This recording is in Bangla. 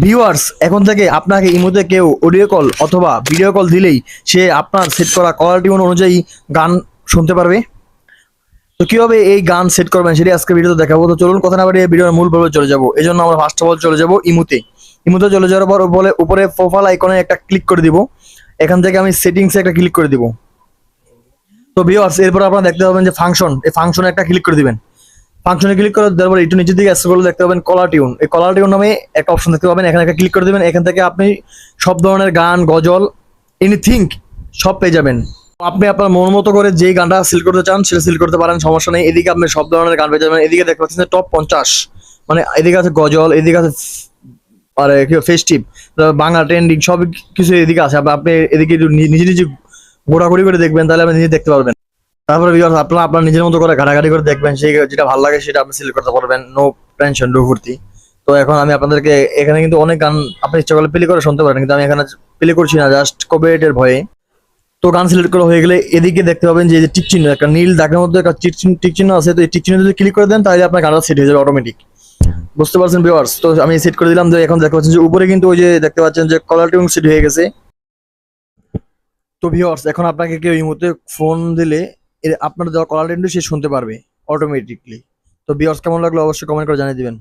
ভিউয়ার্স, এখন থেকে আপনাকে ইমোতে কেউ অডিও কল অথবা ভিডিও কল দিলেই সে আপনার সেট করা কলার টিউন অনুযায়ী গান শুনতে পারবে। তো কিভাবে এই গান সেট করবেন সেটি আজকে ভিডিওতে দেখাবো। তো চলুন কথা না বাড়িয়ে ভিডিওর মূল পর্বে চলে যাবো। এই জন্য আমরা ফার্স্ট অফ অল চলে যাবো ইমোতে। ইমোতে চলে যাওয়ার পর উপরে প্রোফাইল আইকনে একটা ক্লিক করে দিব। এখান থেকে আমি সেটিংসে একটা ক্লিক করে দিব। তো ভিউয়ার্স, এরপর আপনারা দেখতে পাবেন যে ফাংশন, এই ফাংশনে একটা ক্লিক করে দিবেন। ফাংশনে ক্লিক করে দেওয়ার পর একটু নিচের দিকে স্ক্রল করলে দেখতে পাবেন কলার টিউন। এই কলার টিউন নামে একটা অপশন দেখতে পাবেন, এখানে একটা ক্লিক করে দিবেন। এখান থেকে আপনি সব ধরনের গান, গজল, এনিথিং সব পেয়ে যাবেন। আপনি আপনার মন মতো করে যেই গানটা সিলেক্ট করতে চান সেটা সিলেক্ট করতে পারেন, সমস্যা নেই। এদিকে আপনি সব ধরনের গান পেয়ে যাবেন। এদিকে দেখতে পাচ্ছেন টপ 50, মানে এদিকে আছে গজল, এদিকে আছে আরে কি ফেস্টিভ, বাংলা ট্রেন্ডিং সব কিছু এদিকে আছে। আপনি এদিকে একটু নিজে নিজে ঘোরাঘুরি করে দেখবেন, তাহলে আপনি নিজে দেখতে পারবেন। তারপরে ভিউয়ার্স, আপনারা আপনার নিজের মতো করে ঘাটাঘাটি করে দেখবেন, সেই যেটা ভালো লাগে সেটা আপনি সিলেক্ট করতে পারবেন। নো টেনশন, নো ফুর্তি। তো এখন আমি আপনাদেরকে এখানে কিন্তু অনেক গান আপনি ইচ্ছা করলে প্লে করে শুনতে পারেন, কিন্তু আমি এখানে প্লে করছি না, জাস্ট কপিরাইটের ভয়ে। তো গান সিলেক্ট করা হয়ে গেলে এদিকে দেখতে পাবেন যে টিক চিহ্ন, একটা নীল দাগের মধ্যে একটা টিক চিহ্ন আছে। তো এই টিক চিহ্ন যদি ক্লিক করে দেন তাহলে আপনার গানটা সেট হয়ে যাবে অটোমেটিক। বুঝতে পারছেন ভিউয়ার্স? তো আমি সেট করে দিলাম। তো এখন দেখতে পাচ্ছেন যে উপরে কিন্তু ওই যে দেখতে পাচ্ছেন যে কলার টিউন সেট হয়ে গেছে। তো ভিউয়ার্স, এখন আপনাকে কেউ এই মুহূর্তে ফোন দিলে আপনার দেওয়া কলার টিউনটি সে শুনতে পারবে অটোমেটিকলি। তো ভিউয়ার্স, কেমন লাগলো অবশ্যই কমেন্ট করে জানিয়ে দিবেন।